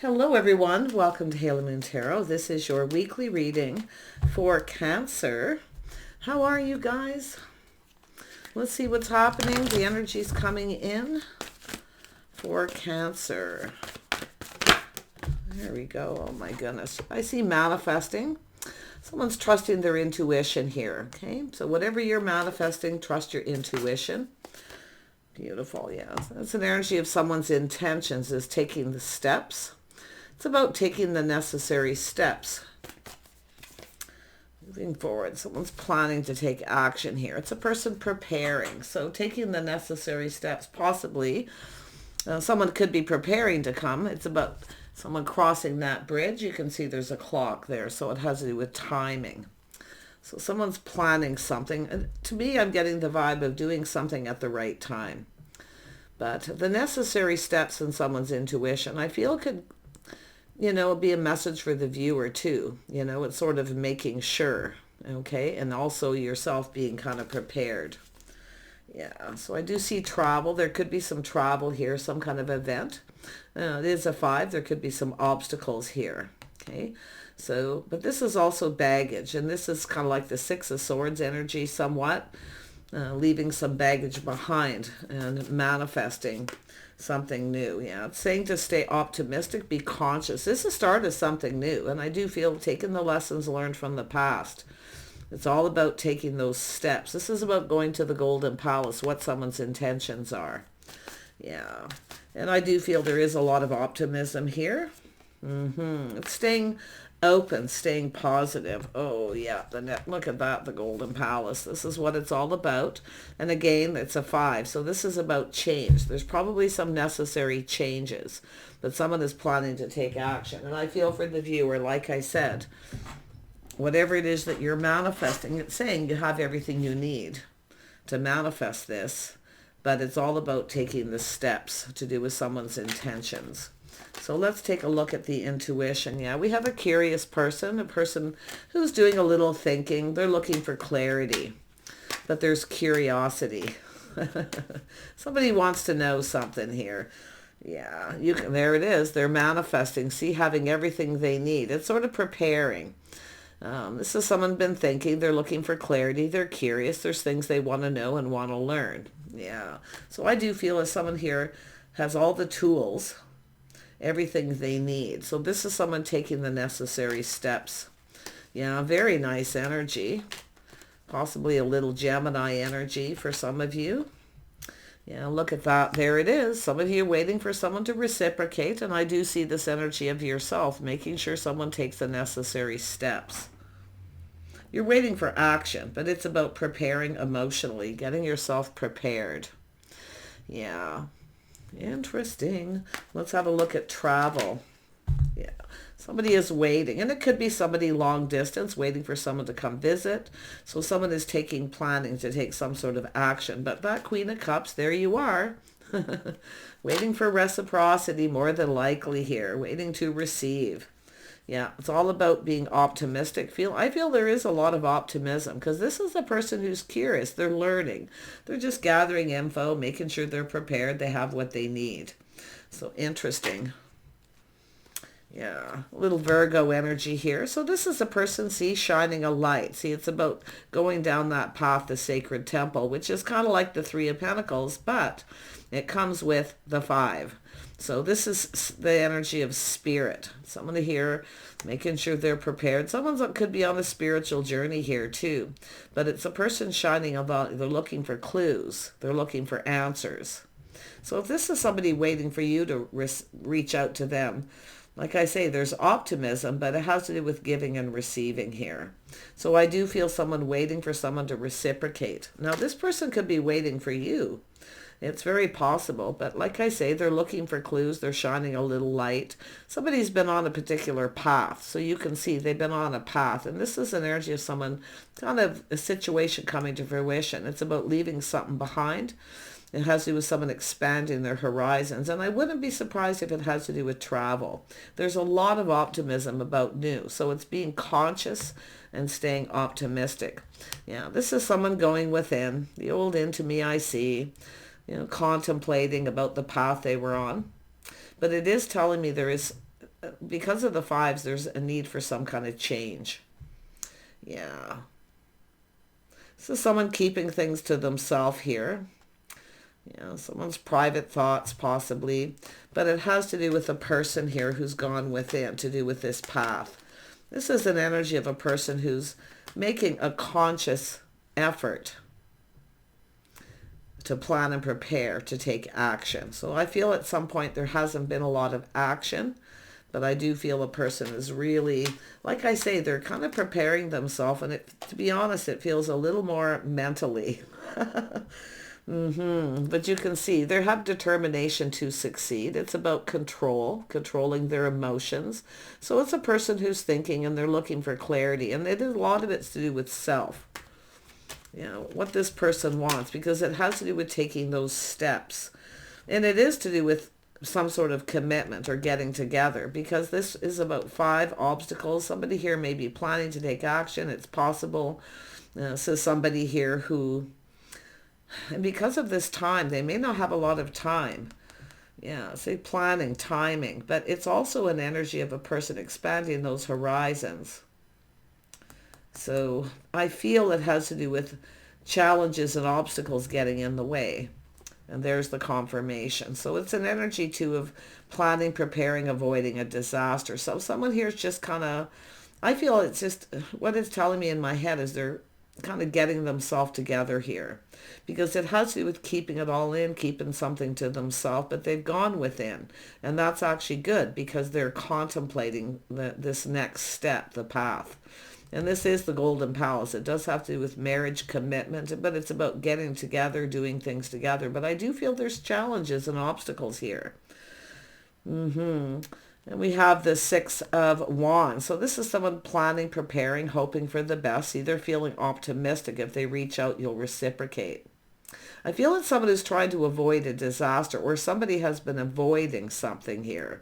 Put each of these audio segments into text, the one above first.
Hello everyone, welcome to Halo Moon Tarot. This is your weekly reading for Cancer. How are you guys? Let's see what's happening. The energy's coming in for Cancer. There we go. Oh my goodness. I see manifesting. Someone's trusting their intuition here. Okay, so whatever you're manifesting, trust your intuition. Beautiful, yeah. That's an energy of someone's intentions is taking the steps. It's about taking the necessary steps. Moving forward, someone's planning to take action here. It's a person preparing. So taking the necessary steps, possibly. Someone could be preparing to come. It's about someone crossing that bridge. You can see there's a clock there, so it has to do with timing. So someone's planning something. And to me, I'm getting the vibe of doing something at the right time. But the necessary steps in someone's intuition, I feel could, be a message for the viewer too. It's sort of making sure, okay? And also yourself being kind of prepared. Yeah, so I do see travel. There could be some travel here, some kind of event. It is a 5. There could be some obstacles here, okay? So, but this is also baggage, and this is kind of like the 6 of Swords energy somewhat, leaving some baggage behind and manifesting something new. Yeah, it's saying to stay optimistic, be conscious. This is the start of something new, and I do feel taking the lessons learned from the past. It's all about taking those steps. This is about going to the Golden Palace, what someone's intentions are. Yeah, and I do feel there is a lot of optimism here. It's staying open, staying positive. Oh yeah, look at that, the Golden Palace. This is what it's all about. And again, it's a 5. So this is about change. There's probably some necessary changes, but someone is planning to take action. And I feel for the viewer, like I said, whatever it is that you're manifesting, it's saying you have everything you need to manifest this, but it's all about taking the steps to do with someone's intentions. So let's take a look at the intuition. Yeah, we have a curious person, a person who's doing a little thinking. They're looking for clarity, but there's curiosity. Somebody wants to know something here. Yeah, there it is. They're manifesting. See, having everything they need. It's sort of preparing. This is someone been thinking. They're looking for clarity. They're curious. There's things they want to know and want to learn. Yeah. So I do feel as someone here has all the tools, everything they need. So this is someone taking the necessary steps. Yeah, very nice energy. Possibly a little Gemini energy for some of you. Yeah, look at that. There it is. Some of you are waiting for someone to reciprocate, and I do see this energy of yourself, making sure someone takes the necessary steps. You're waiting for action, but it's about preparing emotionally, getting yourself prepared. Yeah. Interesting. Let's have a look at travel. Yeah. Somebody is waiting, and it could be somebody long distance waiting for someone to come visit. So someone is planning to take some sort of action. But that Queen of Cups, there you are. Waiting for reciprocity, more than likely here. Waiting to receive. Yeah, it's all about being optimistic. I feel there is a lot of optimism because this is a person who's curious. They're learning. They're just gathering info, making sure they're prepared. They have what they need. So interesting. Yeah, a little Virgo energy here. So this is a person, see, shining a light. See, it's about going down that path, the sacred temple, which is kind of like the 3 of Pentacles, but it comes with the 5. So this is the energy of spirit. Someone here making sure they're prepared. Someone could be on a spiritual journey here too. But it's a person shining a light. They're looking for clues. They're looking for answers. So if this is somebody waiting for you to reach out to them, like I say, there's optimism, but it has to do with giving and receiving here. So I do feel someone waiting for someone to reciprocate. Now this person could be waiting for you. It's very possible, but like I say, they're looking for clues. They're shining a little light. Somebody's been on a particular path, so you can see they've been on a path, and this is an energy of someone, kind of a situation coming to fruition. It's about leaving something behind. It has to do with someone expanding their horizons, and I wouldn't be surprised if it has to do with travel. There's a lot of optimism about new, so it's being conscious and staying optimistic. Yeah, this is someone going within. The old into me I see. Contemplating about the path they were on. But it is telling me there is because of the fives, there's a need for some kind of change. Yeah. So someone keeping things to themselves here. Yeah, someone's private thoughts possibly. But it has to do with a person here who's gone within, to do with this path. This is an energy of a person who's making a conscious effort to plan and prepare to take action. So I feel at some point there hasn't been a lot of action, but I do feel a person is really, like I say, they're kind of preparing themselves, and to be honest, it feels a little more mentally. But you can see they have determination to succeed. It's about controlling their emotions. So it's a person who's thinking and they're looking for clarity, and a lot of it's to do with self. You know, what this person wants, because it has to do with taking those steps. And it is to do with some sort of commitment or getting together, because this is about 5 obstacles. Somebody here may be planning to take action. It's possible. So somebody here who, and because of this time, they may not have a lot of time. Yeah, say planning, timing, but it's also an energy of a person expanding those horizons. So I feel it has to do with challenges and obstacles getting in the way. And there's the confirmation. So it's an energy too of planning, preparing, avoiding a disaster. So someone here is just kind of, I feel it's just, what it's telling me in my head is they're kind of getting themselves together here. Because it has to do with keeping it all in, keeping something to themselves, but they've gone within. And that's actually good, because they're contemplating this next step, the path. And this is the Golden Palace. It does have to do with marriage, commitment, but it's about getting together, doing things together. But I do feel there's challenges and obstacles here. And we have the 6 of Wands. So this is someone planning, preparing, hoping for the best. See, they're feeling optimistic. If they reach out, you'll reciprocate. I feel it's someone who's trying to avoid a disaster, or somebody has been avoiding something here.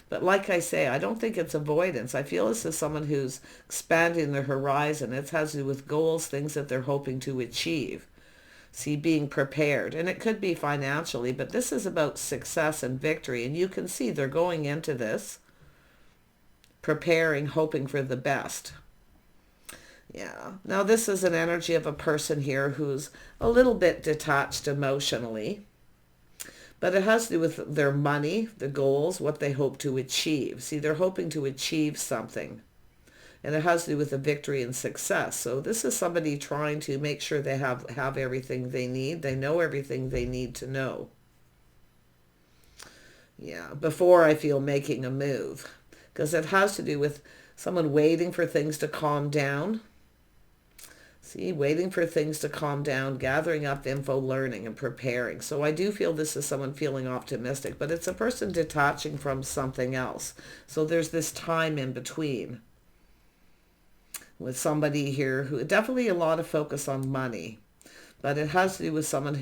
But like I say, I don't think it's avoidance. I feel this is someone who's expanding their horizon. It has to do with goals, things that they're hoping to achieve. See, being prepared. And it could be financially, but this is about success and victory. And you can see they're going into this preparing, hoping for the best. Yeah. Now this is an energy of a person here who's a little bit detached emotionally. But it has to do with their money, the goals, what they hope to achieve. See, they're hoping to achieve something. And it has to do with the victory and success. So this is somebody trying to make sure they have everything they need. They know everything they need to know. Yeah, before I feel making a move. Because it has to do with someone waiting for things to calm down. See, waiting for things to calm down, gathering up info, learning, and preparing. So I do feel this is someone feeling optimistic, but it's a person detaching from something else. So there's this time in between with somebody here who definitely a lot of focus on money, but it has to do with someone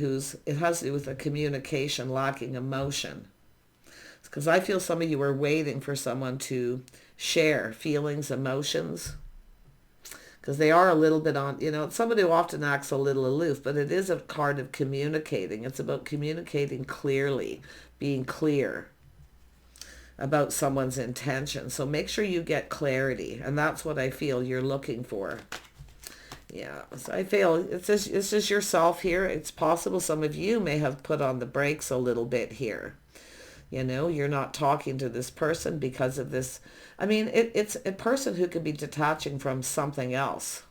it has to do with a communication lacking emotion. Because I feel some of you are waiting for someone to share feelings, emotions. Because they are a little bit on, somebody who often acts a little aloof, but it is a card of communicating. It's about communicating clearly, being clear about someone's intention. So make sure you get clarity, and that's what I feel you're looking for. Yeah, so I feel it's just yourself here. It's possible some of you may have put on the brakes a little bit here. You're not talking to this person because of this. I mean, it's a person who could be detaching from something else.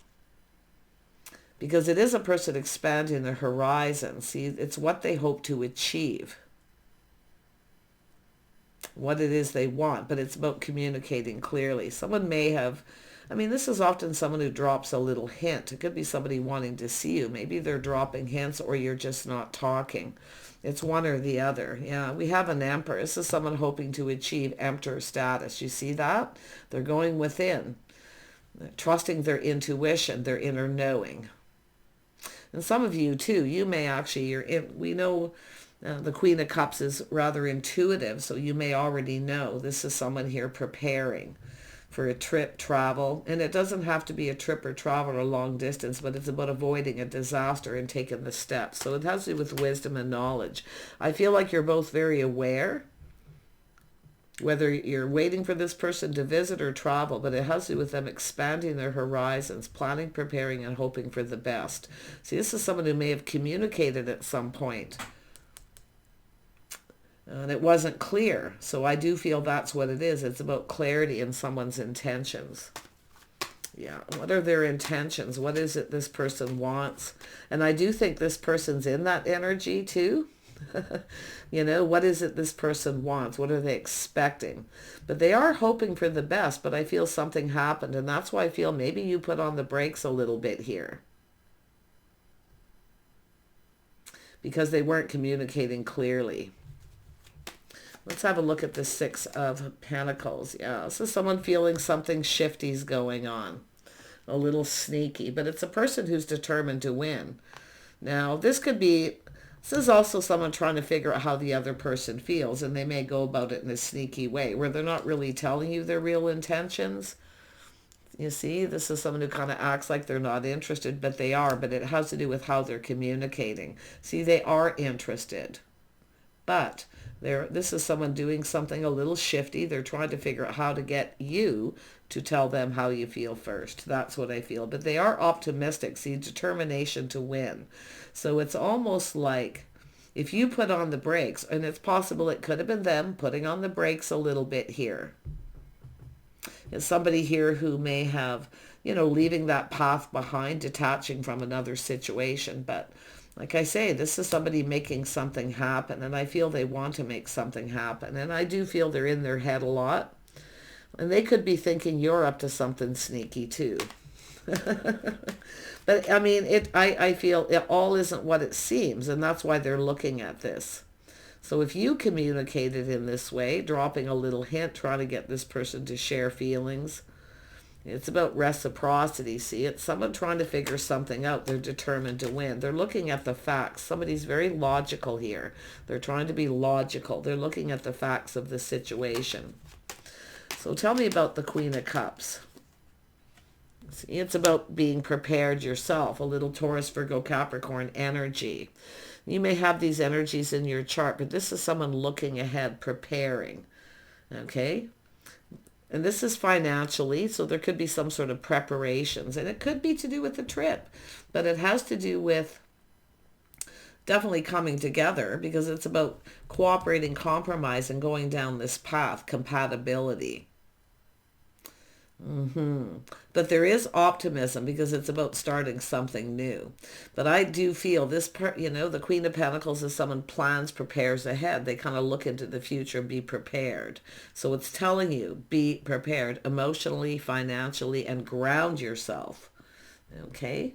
Because it is a person expanding their horizon. See, it's what they hope to achieve. What it is they want, but it's about communicating clearly. Someone may have, this is often someone who drops a little hint. It could be somebody wanting to see you. Maybe they're dropping hints, or you're just not talking. It's one or the other. Yeah, we have an Emperor. This is someone hoping to achieve Emperor status. You see that? They're going within, trusting their intuition, their inner knowing. And some of you too, you may actually, we know the Queen of Cups is rather intuitive, so you may already know this is someone here preparing for a trip, travel. And it doesn't have to be a trip or travel or long distance, but it's about avoiding a disaster and taking the steps. So it has to do with wisdom and knowledge. I feel like you're both very aware Whether you're waiting for this person to visit or travel, but it has to do with them expanding their horizons, planning, preparing, and hoping for the best. See, this is someone who may have communicated at some point, and it wasn't clear. So I do feel that's what it is. It's about clarity in someone's intentions. Yeah, what are their intentions? What is it this person wants? And I do think this person's in that energy too. You know, what is it this person wants? What are they expecting? But they are hoping for the best, but I feel something happened, and that's why I feel maybe you put on the brakes a little bit here. Because they weren't communicating clearly. Let's have a look at the Six of Pentacles. Yeah, this is someone feeling something shifty's going on. A little sneaky, but it's a person who's determined to win. Now, this is also someone trying to figure out how the other person feels, and they may go about it in a sneaky way, where they're not really telling you their real intentions. You see, this is someone who kind of acts like they're not interested, but they are, but it has to do with how they're communicating. See, they are interested, but this is someone doing something a little shifty. They're trying to figure out how to get you to tell them how you feel first. That's what I feel. But they are optimistic. See, determination to win. So it's almost like if you put on the brakes, and it's possible it could have been them putting on the brakes a little bit here. It's somebody here who may have, leaving that path behind, detaching from another situation. But like I say, this is somebody making something happen, and I feel they want to make something happen. And I do feel they're in their head a lot. And they could be thinking you're up to something sneaky too. But I mean, I feel it all isn't what it seems, and that's why they're looking at this. So if you communicated in this way, dropping a little hint, trying to get this person to share feelings, it's about reciprocity. See, it's someone trying to figure something out. They're determined to win. They're looking at the facts. Somebody's very logical here. They're trying to be logical. They're looking at the facts of the situation. So tell me about the Queen of Cups. See, it's about being prepared yourself. A little Taurus, Virgo, Capricorn energy. You may have these energies in your chart, but this is someone looking ahead, preparing. Okay? And this is financially, so there could be some sort of preparations. And it could be to do with the trip, but it has to do with definitely coming together, because it's about cooperating, compromise, and going down this path, compatibility. But there is optimism, because it's about starting something new. But I do feel this part, the Queen of Pentacles is someone plans, prepares ahead. They kind of look into the future, be prepared. So it's telling you, be prepared emotionally, financially, and ground yourself. Okay?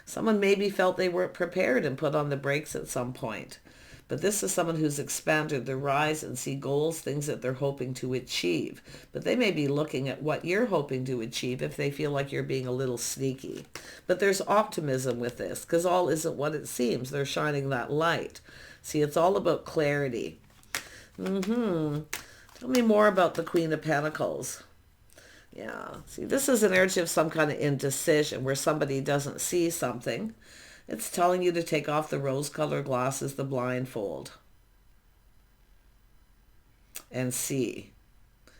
Someone maybe felt they weren't prepared and put on the brakes at some point. But this is someone who's expanded their rise and see goals, things that they're hoping to achieve. But they may be looking at what you're hoping to achieve if they feel like you're being a little sneaky. But there's optimism with this, because all isn't what it seems. They're shining that light. See, it's all about clarity. Tell me more about the Queen of Pentacles. Yeah, see, this is an energy of some kind of indecision where somebody doesn't see something. It's telling you to take off the rose-colored glasses, the blindfold, and see.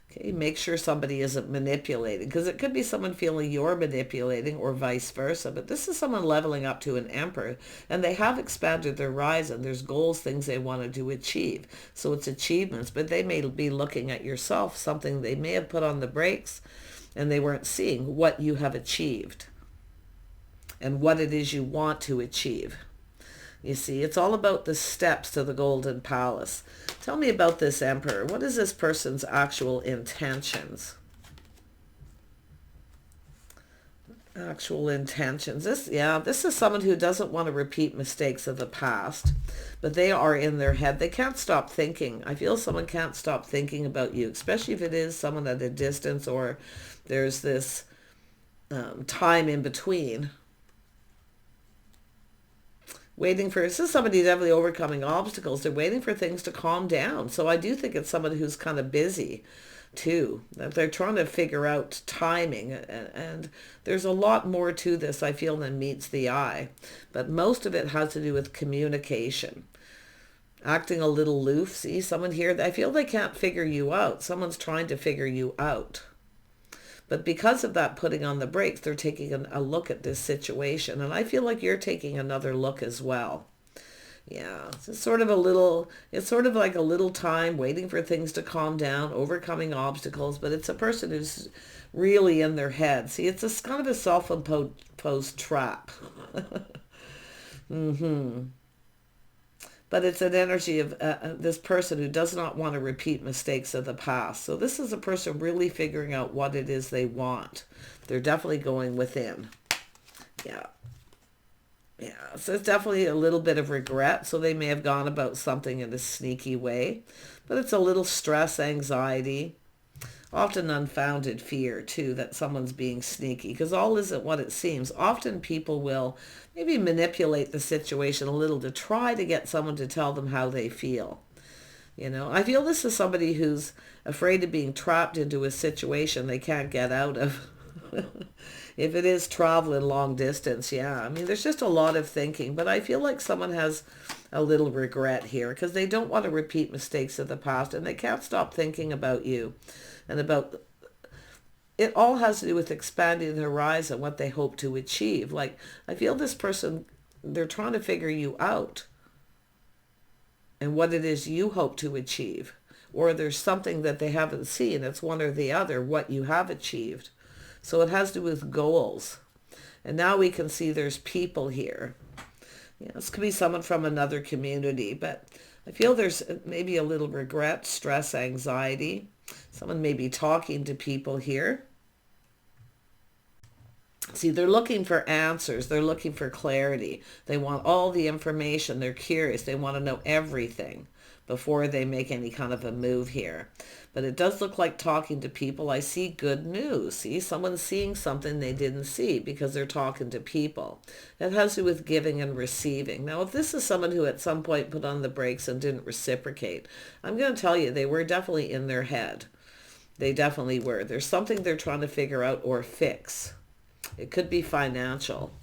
Okay, make sure somebody isn't manipulating, because it could be someone feeling you're manipulating or vice versa. But this is someone leveling up to an emperor, and they have expanded their horizon. There's goals, things they wanted to achieve. So it's achievements, but they may be looking at yourself, something they may have put on the brakes, and they weren't seeing what you have achieved and what it is you want to achieve. You see, it's all about the steps to the Golden Palace. Tell me about this Emperor. What is this person's actual intentions? Actual intentions. This is someone who doesn't want to repeat mistakes of the past, but they are in their head. They can't stop thinking. I feel someone can't stop thinking about you, especially if it is someone at a distance or there's this time in between. This is somebody definitely overcoming obstacles. They're waiting for things to calm down. So I do think it's someone who's kind of busy too. That they're trying to figure out timing. And there's a lot more to this, I feel, than meets the eye. But most of it has to do with communication. acting a little aloof. See, someone here, I feel they can't figure you out. Someone's trying to figure you out. But because of that putting on the brakes, they're taking a look at this situation. And I feel like you're taking another look as well. Yeah, it's sort of like a little time waiting for things to calm down, overcoming obstacles, but it's a person who's really in their head. See, it's a kind of a self-imposed trap. But it's an energy of this person who does not want to repeat mistakes of the past. So this is a person really figuring out what it is they want. They're definitely going within. Yeah. Yeah, so it's definitely a little bit of regret. So they may have gone about something in a sneaky way. But it's a little stress, anxiety, often unfounded fear too that someone's being sneaky, because all isn't what it seems. Often people will maybe manipulate the situation a little to try to get someone to tell them how they feel. You know, I feel this is somebody who's afraid of being trapped into a situation they can't get out of. If it is traveling long distance, yeah. I mean, there's just a lot of thinking, but I feel like someone has a little regret here because they don't want to repeat mistakes of the past, and they can't stop thinking about you and about it. All has to do with expanding the horizon, what they hope to achieve. Like, I feel this person, they're trying to figure you out and what it is you hope to achieve. Or there's something that they haven't seen. It's one or the other, what you have achieved. So it has to do with goals. And now we can see there's people here. Yeah, this could be someone from another community, but I feel there's maybe a little regret, stress, anxiety. Someone may be talking to people here. See, they're looking for answers. They're looking for clarity. They want all the information. They're curious. They want to know everything before they make any kind of a move here. But it does look like talking to people. I see good news. See, someone's seeing something they didn't see because they're talking to people. It has to do with giving and receiving. Now, if this is someone who at some point put on the brakes and didn't reciprocate, I'm going to tell you, they were definitely in their head. They definitely were. There's something they're trying to figure out or fix. It could be financial.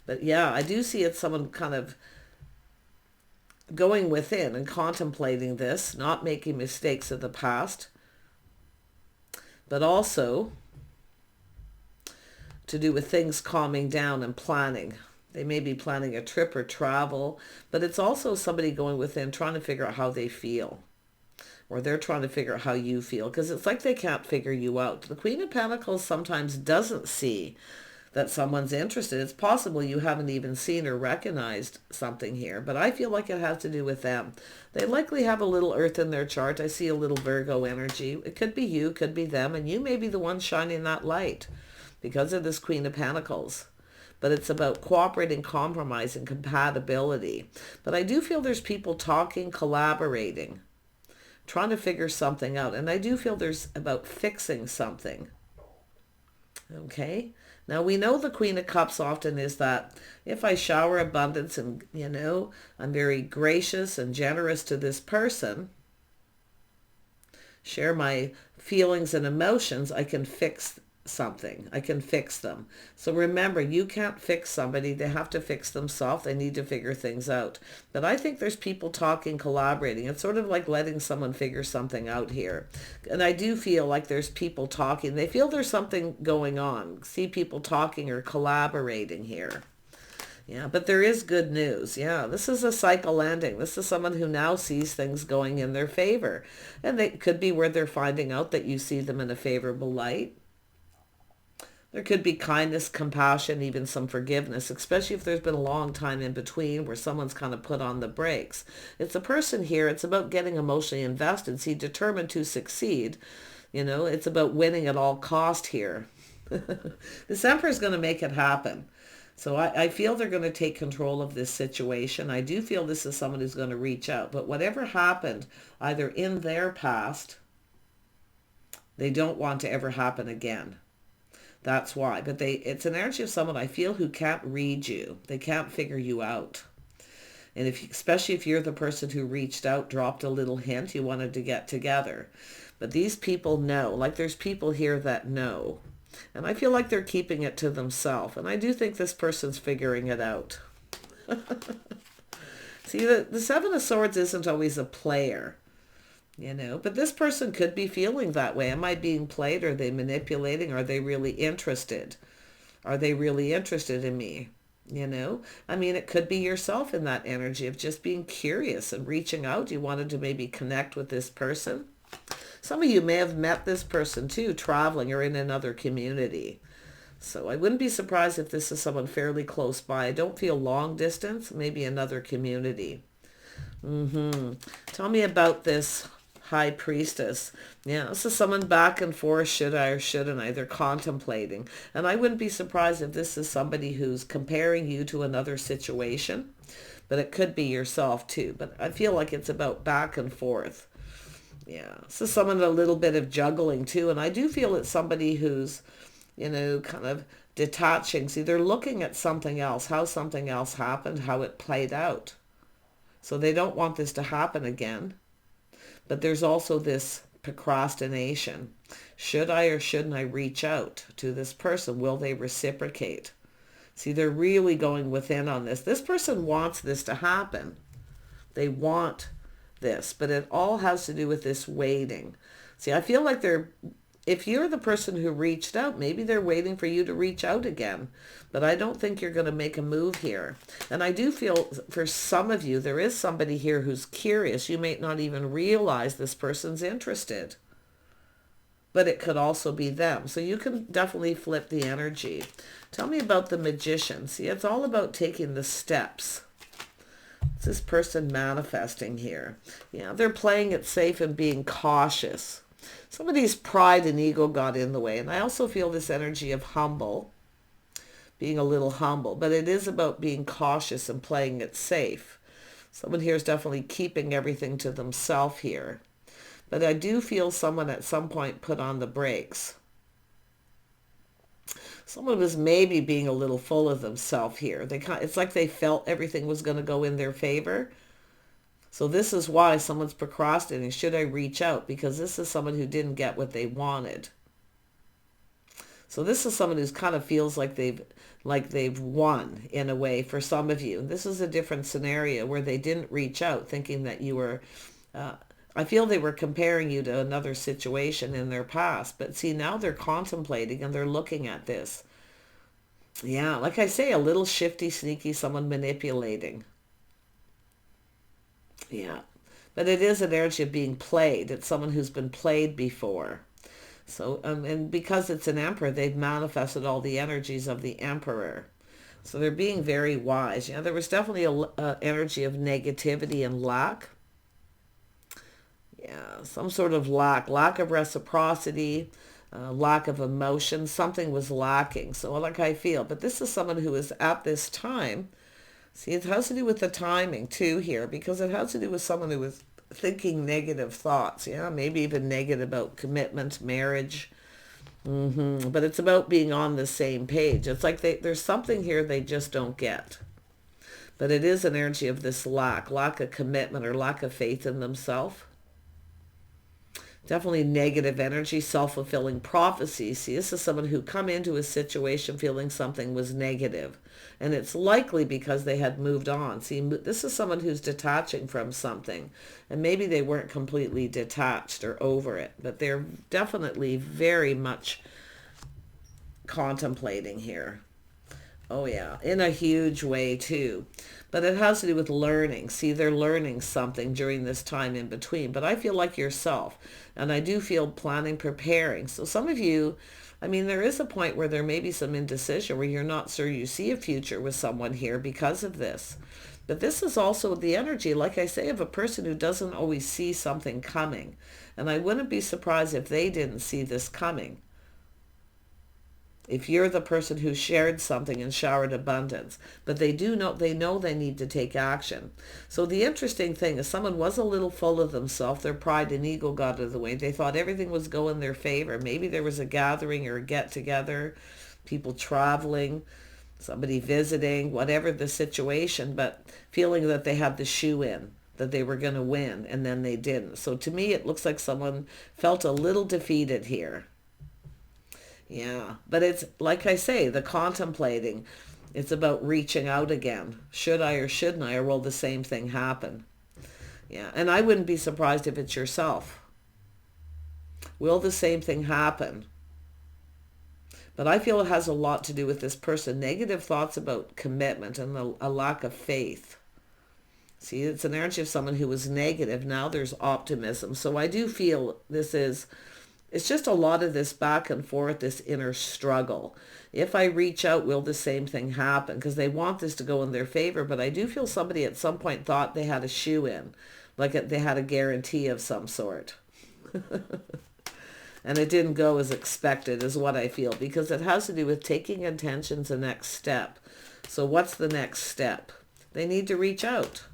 But yeah, I do see it someone kind of going within and contemplating this, not making mistakes of the past, but also to do with things calming down and planning. They may be planning a trip or travel, but it's also somebody going within trying to figure out how they feel, or they're trying to figure out how you feel, because it's like they can't figure you out. The Queen of Pentacles sometimes doesn't see that someone's interested. It's possible you haven't even seen or recognized something here, but I feel like it has to do with them. They likely have a little earth in their chart. I see a little Virgo energy. It could be you, could be them, and you may be the one shining that light because of this Queen of Pentacles. But it's about cooperating, compromising, compatibility. But I do feel there's people talking, collaborating, trying to figure something out. And I do feel there's about fixing something. Okay? Now, we know the Queen of Cups often is that if I shower abundance and, I'm very gracious and generous to this person, share my feelings and emotions, I can fix something. I can fix them. So remember, you can't fix somebody. They have to fix themselves. They need to figure things out. But I think there's people talking, collaborating. It's sort of like letting someone figure something out here. And I do feel like there's people talking. They feel there's something going on. See people talking or collaborating here. Yeah, but there is good news. Yeah, this is a cycle ending. This is someone who now sees things going in their favor. And it could be where they're finding out that you see them in a favorable light. There could be kindness, compassion, even some forgiveness, especially if there's been a long time in between where someone's kind of put on the brakes. It's a person here. It's about getting emotionally invested. See, determined to succeed. It's about winning at all cost here. This Emperor is going to make it happen. So I feel they're going to take control of this situation. I do feel this is someone who's going to reach out. But whatever happened, either in their past, they don't want to ever happen again. That's why. But it's an energy of someone I feel who can't read you. They can't figure you out. And especially if you're the person who reached out, dropped a little hint, you wanted to get together. But these people know. Like there's people here that know. And I feel like they're keeping it to themselves. And I do think this person's figuring it out. See, the Seven of Swords isn't always a player, you know, but this person could be feeling that way. Am I being played? Are they manipulating? Are they really interested? Are they really interested in me? You know, I mean, it could be yourself in that energy of just being curious and reaching out. You wanted to maybe connect with this person. Some of you may have met this person too, traveling or in another community. So I wouldn't be surprised if this is someone fairly close by. I don't feel long distance, maybe another community. Tell me about this High Priestess. Yeah, this is someone back and forth, should I or shouldn't I? They're contemplating. And I wouldn't be surprised if this is somebody who's comparing you to another situation. But it could be yourself too. But I feel like it's about back and forth. Yeah, this is someone a little bit of juggling too. And I do feel it's somebody who's, you know, kind of detaching. See, they're looking at something else, how something else happened, how it played out. So they don't want this to happen again. But there's also this procrastination. Should I or shouldn't I reach out to this person? Will they reciprocate? See, they're really going within on this. This person wants this to happen. They want this, but it all has to do with this waiting. See, I feel like if you're the person who reached out, maybe they're waiting for you to reach out again. But I don't think you're going to make a move here. And I do feel for some of you, there is somebody here who's curious. You may not even realize this person's interested. But it could also be them. So you can definitely flip the energy. Tell me about the Magician. See, it's all about taking the steps. It's this person manifesting here. Yeah, they're playing it safe and being cautious. Somebody's pride and ego got in the way. And I also feel this energy of humble, being a little humble. But it is about being cautious and playing it safe. Someone here is definitely keeping everything to themselves here. But I do feel someone at some point put on the brakes. Someone was maybe being a little full of themselves here. It's like they felt everything was going to go in their favor. So this is why someone's procrastinating. Should I reach out? Because this is someone who didn't get what they wanted. So this is someone who kind of feels like they've won in a way for some of you. This is a different scenario where they didn't reach out thinking that you were... I feel they were comparing you to another situation in their past. But see, now they're contemplating and they're looking at this. Yeah, like I say, a little shifty, sneaky, someone manipulating. Yeah, but it is an energy of being played. It's someone who's been played before. So, and because it's an emperor, they've manifested all the energies of the emperor. So they're being very wise. Yeah, there was definitely a energy of negativity and lack. Yeah, some sort of lack of reciprocity, lack of emotion. Something was lacking. So like I feel, but this is someone who is at this time. See, it has to do with the timing too here, because it has to do with someone who is thinking negative thoughts. Yeah, maybe even negative about commitment, marriage. But it's about being on the same page. It's like there's something here they just don't get. But it is an energy of this lack of commitment or lack of faith in themselves. Definitely negative energy, self-fulfilling prophecy. See, this is someone who come into a situation feeling something was negative. And it's likely because they had moved on. See, this is someone who's detaching from something. And maybe they weren't completely detached or over it. But they're definitely very much contemplating here. Oh yeah, in a huge way too. But it has to do with learning. See, they're learning something during this time in between. But I feel like yourself. And I do feel planning, preparing. So some of you, I mean, there is a point where there may be some indecision where you're not sure you see a future with someone here because of this. But this is also the energy, like I say, of a person who doesn't always see something coming. And I wouldn't be surprised if they didn't see this coming. If you're the person who shared something and showered abundance, but they know they need to take action. So the interesting thing is someone was a little full of themselves. Their pride and ego got out of the way. They thought everything was going their favor. Maybe there was a gathering or a get together, people traveling, somebody visiting, whatever the situation, but feeling that they had the shoe in, that they were going to win, and then they didn't. So to me, it looks like someone felt a little defeated here. Yeah, but it's like I say, the contemplating. It's about reaching out again. Should I or shouldn't I, or will the same thing happen? Yeah, and I wouldn't be surprised if it's yourself. Will the same thing happen? But I feel it has a lot to do with this person. Negative thoughts about commitment and a lack of faith. See, it's an energy of someone who was negative. Now there's optimism. So I do feel it's just a lot of this back and forth, this inner struggle. If I reach out, will the same thing happen? Because they want this to go in their favor. But I do feel somebody at some point thought they had a shoe in, like they had a guarantee of some sort. And it didn't go as expected is what I feel, because it has to do with taking intentions the next step. So what's the next step? They need to reach out.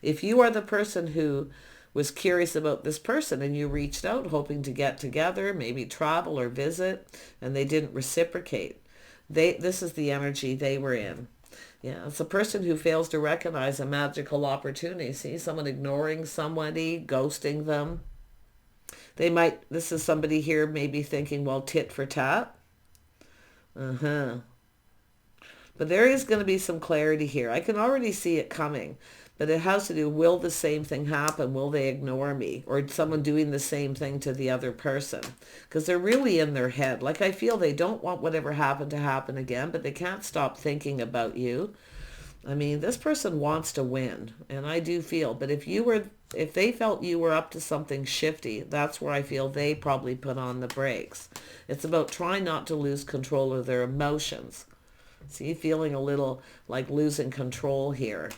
If you are the person who was curious about this person and you reached out hoping to get together, maybe travel or visit, and they didn't reciprocate, this is the energy they were in. Yeah, it's a person who fails to recognize a magical opportunity. See, someone ignoring somebody, ghosting them. This is somebody here maybe thinking, well, tit for tat. But there is going to be some clarity here. I can already see it coming. But it has to do, will the same thing happen? Will they ignore me? Or someone doing the same thing to the other person? Because they're really in their head. Like, I feel they don't want whatever happened to happen again, but they can't stop thinking about you. I mean, this person wants to win, and I do feel, but if they felt you were up to something shifty, that's where I feel they probably put on the brakes. It's about trying not to lose control of their emotions. See, feeling a little like losing control here.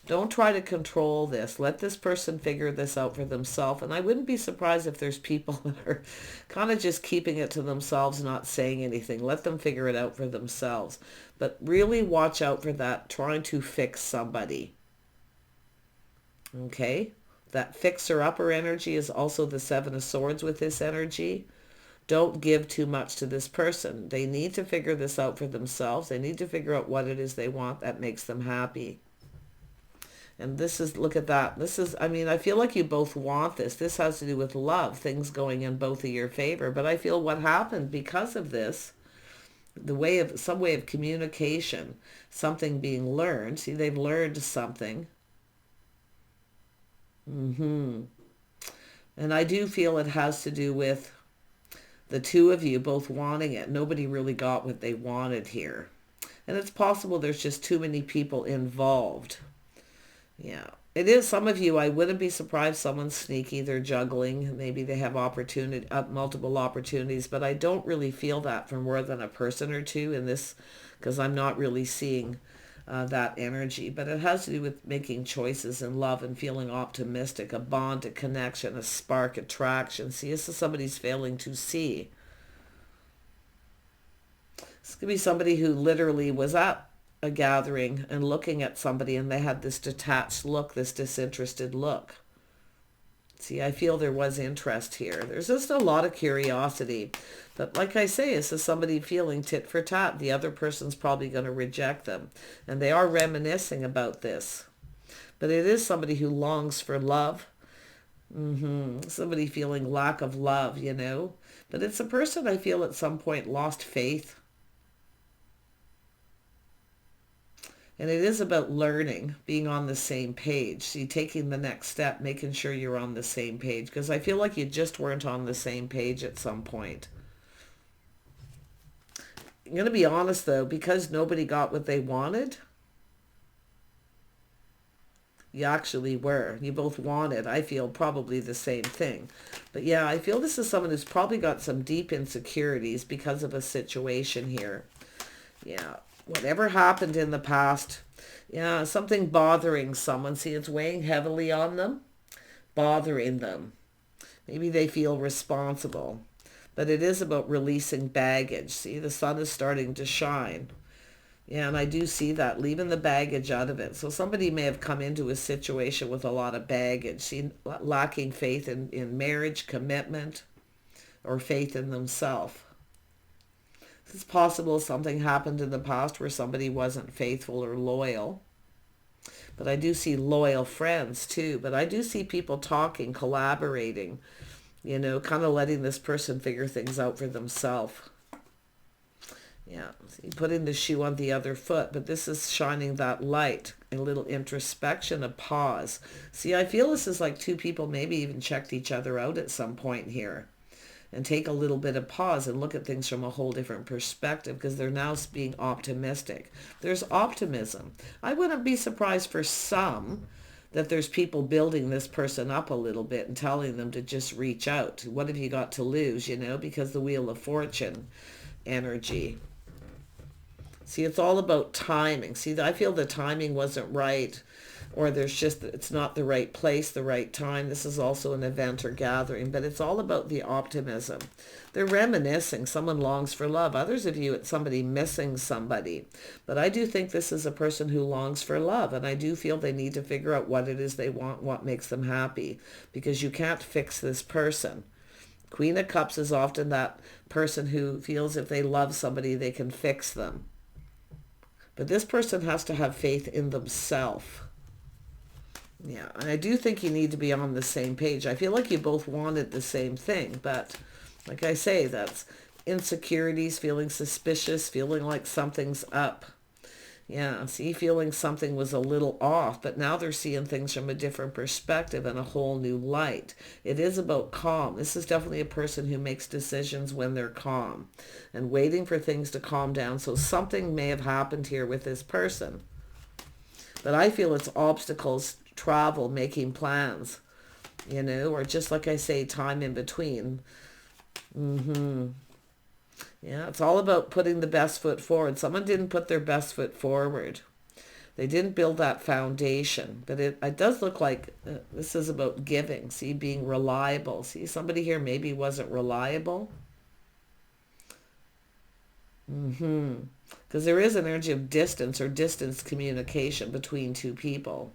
Don't try to control this. Let this person figure this out for themselves. And I wouldn't be surprised if there's people that are kind of just keeping it to themselves, not saying anything. Let them figure it out for themselves. But really watch out for that, trying to fix somebody. Okay? That fixer-upper energy is also the Seven of Swords with this energy. Don't give too much to this person. They need to figure this out for themselves. They need to figure out what it is they want that makes them happy. And this is, look at that. This is, I mean, I feel like you both want this. This has to do with love, things going in both of your favor. But I feel what happened because of this, some way of communication, something being learned. See, they've learned something. And I do feel it has to do with the two of you both wanting it. Nobody really got what they wanted here. And it's possible there's just too many people involved. Yeah, it is. Some of you, I wouldn't be surprised someone's sneaky, they're juggling. Maybe they have multiple opportunities, but I don't really feel that for more than a person or two in this, because I'm not really seeing that energy. But it has to do with making choices in love and feeling optimistic, a bond, a connection, a spark, attraction. See, this is somebody's failing to see. This could be somebody who literally was at a gathering and looking at somebody and they had this detached look, this disinterested look. See, I feel there was interest here. There's just a lot of curiosity. But like I say, this is somebody feeling tit for tat. The other person's probably going to reject them. And they are reminiscing about this. But it is somebody who longs for love. Somebody feeling lack of love, you know. But it's a person I feel at some point lost faith. And it is about learning, being on the same page. See, taking the next step, making sure you're on the same page. Because I feel like you just weren't on the same page at some point. I'm going to be honest, though, because nobody got what they wanted, you actually were. You both wanted, I feel, probably the same thing. But yeah, I feel this is someone who's probably got some deep insecurities because of a situation here. Yeah. Whatever happened in the past, yeah, something bothering someone. See, it's weighing heavily on them, bothering them. Maybe they feel responsible, but it is about releasing baggage. See, the sun is starting to shine. Yeah, and I do see that, leaving the baggage out of it. So somebody may have come into a situation with a lot of baggage, see, lacking faith in marriage, commitment, or faith in themselves. It's possible something happened in the past where somebody wasn't faithful or loyal. But I do see loyal friends too. But I do see people talking, collaborating, you know, kind of letting this person figure things out for themselves. Yeah, see, putting the shoe on the other foot, but this is shining that light, a little introspection, a pause. See, I feel this is like two people maybe even checked each other out at some point here and take a little bit of pause and look at things from a whole different perspective because they're now being optimistic. There's optimism. I wouldn't be surprised for some that there's people building this person up a little bit and telling them to just reach out. What have you got to lose, you know, because the Wheel of Fortune energy. See, it's all about timing. See, I feel the timing wasn't right, or it's not the right place, the right time. This is also an event or gathering, but it's all about the optimism. They're reminiscing. Someone longs for love. Others of you, it's somebody missing somebody. But I do think this is a person who longs for love, and I do feel they need to figure out what it is they want, what makes them happy, because you can't fix this person. Queen of Cups is often that person who feels if they love somebody, they can fix them. But this person has to have faith in themselves. Yeah, and I do think you need to be on the same page. I feel like you both wanted the same thing, but like I say, that's insecurities, feeling suspicious, feeling like something's up. Yeah, see, feeling something was a little off, but now they're seeing things from a different perspective and a whole new light. It is about calm. This is definitely a person who makes decisions when they're calm and waiting for things to calm down. So something may have happened here with this person. But I feel it's obstacles, travel, making plans, you know, or just like I say, time in between. Yeah, it's all about putting the best foot forward. Someone didn't put their best foot forward. They didn't build that foundation. But it does look like this is about giving. See, being reliable. See, somebody here maybe wasn't reliable. Because there is an energy of distance or distance communication between two people.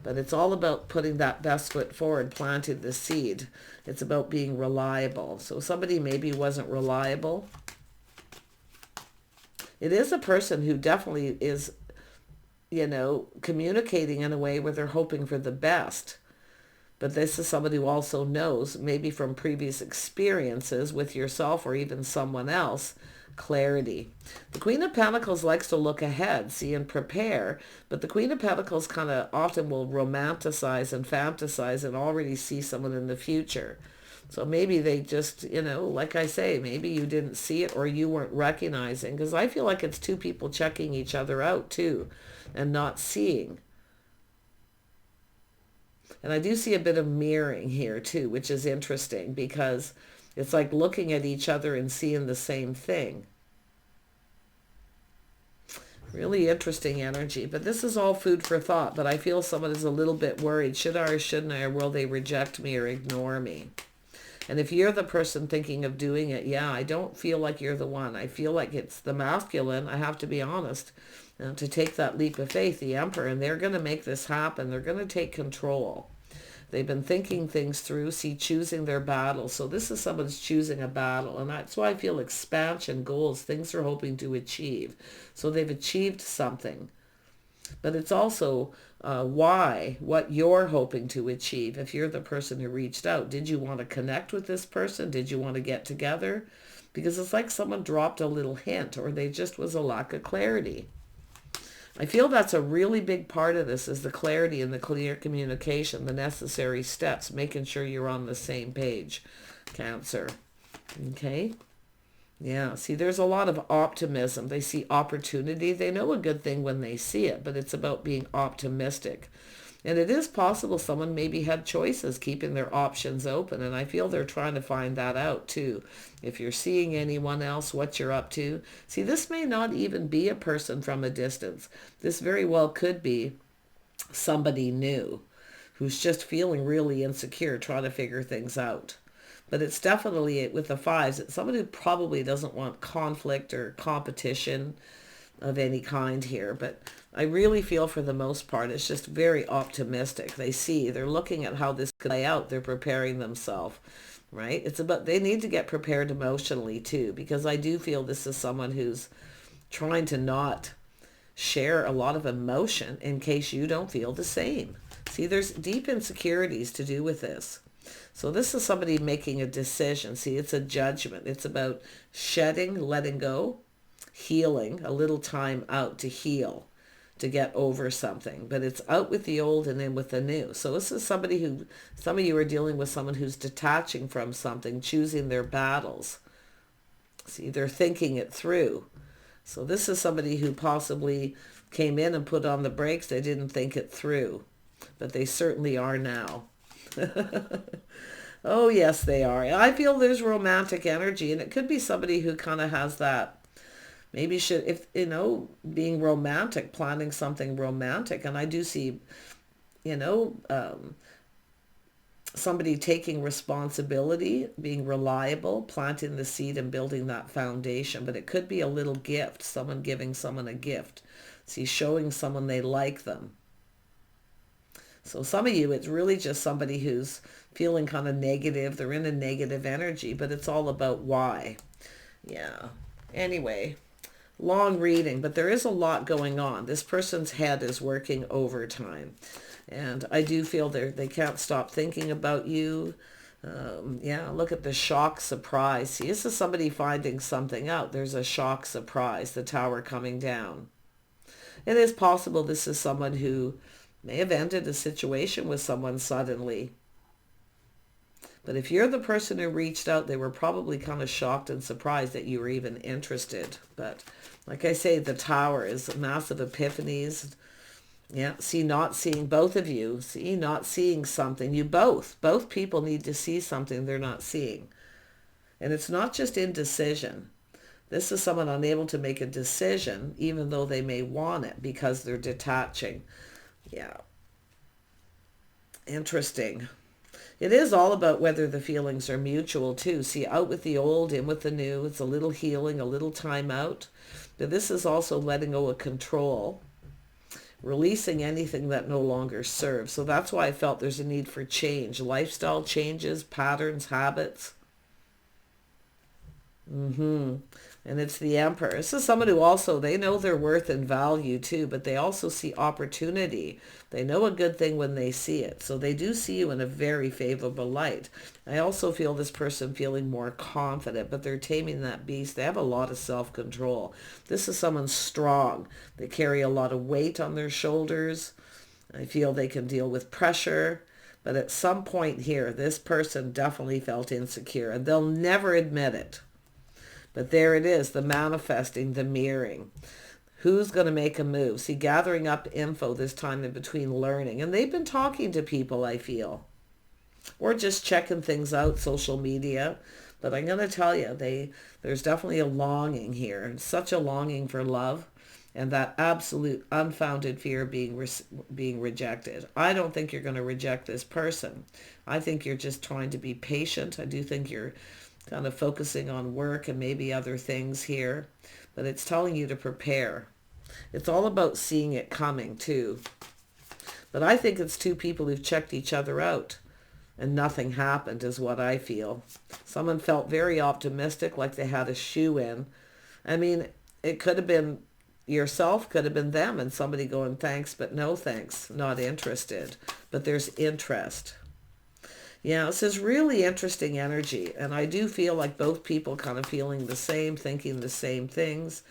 But it's all about putting that best foot forward, planting the seed. It's about being reliable. So somebody maybe wasn't reliable. It is a person who definitely is, you know, communicating in a way where they're hoping for the best. But this is somebody who also knows, maybe from previous experiences with yourself or even someone else, clarity. The Queen of Pentacles likes to look ahead, see, and prepare, but the Queen of Pentacles kind of often will romanticize and fantasize and already see someone in the future. So maybe they just, you know, like I say, maybe you didn't see it or you weren't recognizing, because I feel like it's two people checking each other out too and not seeing. And I do see a bit of mirroring here too, which is interesting because it's like looking at each other and seeing the same thing. Really interesting energy. But this is all food for thought. But I feel someone is a little bit worried. Should I or shouldn't I? Or will they reject me or ignore me? And if you're the person thinking of doing it, yeah, I don't feel like you're the one. I feel like it's the masculine, I have to be honest, to take that leap of faith, the Emperor. And they're going to make this happen. They're going to take control. They've been thinking things through, see, choosing their battle. So this is someone's choosing a battle. And that's why I feel expansion, goals, things they're hoping to achieve. So they've achieved something. But it's also what you're hoping to achieve. If you're the person who reached out, did you want to connect with this person? Did you want to get together? Because it's like someone dropped a little hint, or they just was a lack of clarity. I feel that's a really big part of this, is the clarity and the clear communication, the necessary steps, making sure you're on the same page, Cancer. Okay? Yeah, see, there's a lot of optimism. They see opportunity. They know a good thing when they see it, but it's about being optimistic. And it is possible someone maybe had choices, keeping their options open. And I feel they're trying to find that out too. If you're seeing anyone else, what you're up to. See, this may not even be a person from a distance. This very well could be somebody new who's just feeling really insecure, trying to figure things out. But it's definitely, with the fives, it's somebody who probably doesn't want conflict or competition of any kind here. But I really feel for the most part, it's just very optimistic. They're looking at how this could play out. They're preparing themselves, right? It's about, they need to get prepared emotionally too, because I do feel this is someone who's trying to not share a lot of emotion in case you don't feel the same. See, there's deep insecurities to do with this. So this is somebody making a decision. See, it's a judgment. It's about shedding, letting go, healing, a little time out to heal, to get over something. But it's out with the old and in with the new. So this is somebody who, some of you are dealing with someone who's detaching from something, choosing their battles. See, they're thinking it through. So this is somebody who possibly came in and put on the brakes. They didn't think it through, but they certainly are now. Oh, yes, they are. I feel there's romantic energy, and it could be somebody who kind of has that, maybe should, if, you know, being romantic, planning something romantic. And I do see, you know, somebody taking responsibility, being reliable, planting the seed and building that foundation. But it could be a little gift, someone giving someone a gift. See, showing someone they like them. So some of you, it's really just somebody who's feeling kind of negative. They're in a negative energy, but it's all about why. Yeah. Anyway, long reading, but there is a lot going on. This person's head is working overtime. And I do feel they can't stop thinking about you. Yeah, look at the shock surprise. See, this is somebody finding something out. There's a shock surprise, the tower coming down. It is possible this is someone who may have ended a situation with someone suddenly. But if you're the person who reached out, they were probably kind of shocked and surprised that you were even interested. But like I say, the tower is massive epiphanies. Yeah, see, not seeing, both of you, see, not seeing something. You both people need to see something they're not seeing. And it's not just indecision. This is someone unable to make a decision, even though they may want it, because they're detaching. Yeah. Interesting. It is all about whether the feelings are mutual too. See, out with the old, in with the new. It's a little healing, a little time out. But this is also letting go of control, releasing anything that no longer serves. So that's why I felt there's a need for change. Lifestyle changes, patterns, habits. And it's the Emperor. This is someone who also, they know their worth and value too, but they also see opportunity. They know a good thing when they see it. So they do see you in a very favorable light. I also feel this person feeling more confident, but they're taming that beast. They have a lot of self-control. This is someone strong. They carry a lot of weight on their shoulders. I feel they can deal with pressure. But at some point here, this person definitely felt insecure, and they'll never admit it. But there it is, the manifesting, the mirroring. Who's going to make a move? See, gathering up info this time in between learning. And they've been talking to people, I feel. Or just checking things out, social media. But I'm going to tell you, there's definitely a longing here. And such a longing for love. And that absolute unfounded fear of being rejected. I don't think you're going to reject this person. I think you're just trying to be patient. I do think you're kind of focusing on work and maybe other things here, but it's telling you to prepare. It's all about seeing it coming too. But I think it's two people who've checked each other out and nothing happened is what I feel. Someone felt very optimistic, like they had a shoe in. I mean, it could have been yourself, could have been them, and somebody going, thanks, but no thanks, not interested. But there's interest. Yeah, this is really interesting energy. And I do feel like both people kind of feeling the same, thinking the same things.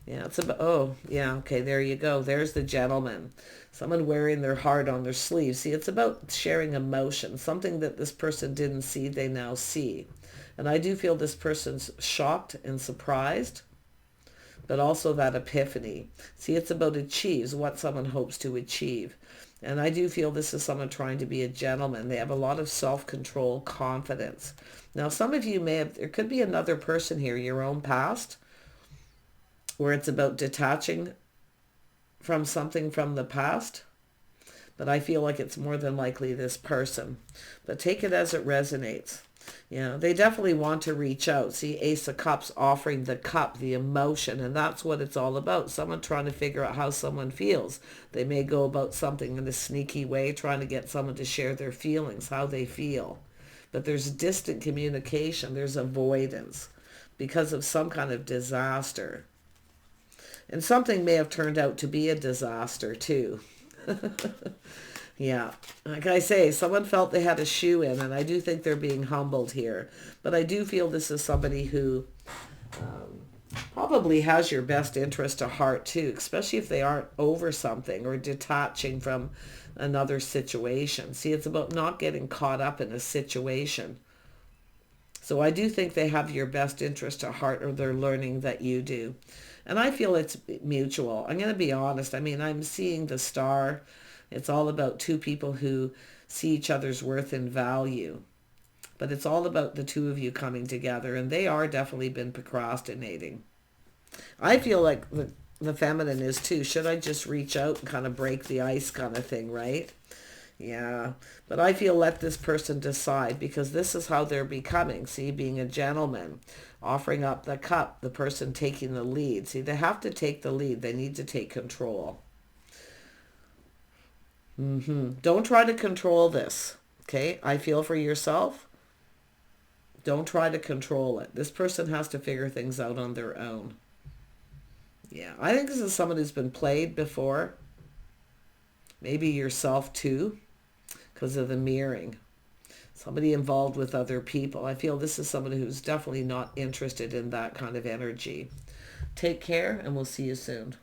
Yeah, it's about, oh, yeah, okay, there you go. There's the gentleman. Someone wearing their heart on their sleeve. See, it's about sharing emotion. Something that this person didn't see, they now see. And I do feel this person's shocked and surprised, but also that epiphany. See, it's about achieves, what someone hopes to achieve. And I do feel this is someone trying to be a gentleman. They have a lot of self-control, confidence. Now, some of you may have, there could be another person here, your own past, where it's about detaching from something from the past. But I feel like it's more than likely this person. But take it as it resonates. Yeah, they definitely want to reach out. See, Ace of Cups offering the cup, the emotion, and that's what it's all about. Someone trying to figure out how someone feels. They may go about something in a sneaky way, trying to get someone to share their feelings, how they feel. But there's distant communication. There's avoidance because of some kind of disaster. And something may have turned out to be a disaster too. Yeah, like I say, someone felt they had a shoe in, and I do think they're being humbled here. But I do feel this is somebody who Probably has your best interest at heart too, especially if they aren't over something or detaching from another situation. See, it's about not getting caught up in a situation. So I do think they have your best interest at heart, or they're learning that you do. And I feel it's mutual. I'm going to be honest. I mean, I'm seeing the star. It's all about two people who see each other's worth and value. But it's all about the two of you coming together. And they are definitely been procrastinating. I feel like the feminine is too. Should I just reach out and kind of break the ice kind of thing, right? Yeah. But I feel let this person decide, because this is how they're becoming. See, being a gentleman, offering up the cup, the person taking the lead. See, they have to take the lead. They need to take control. Don't try to control this. Okay? I feel for yourself. Don't try to control it. This person has to figure things out on their own. Yeah, I think this is someone who's been played before. Maybe yourself too, because of the mirroring. Somebody involved with other people. I feel this is somebody who's definitely not interested in that kind of energy. Take care, and we'll see you soon.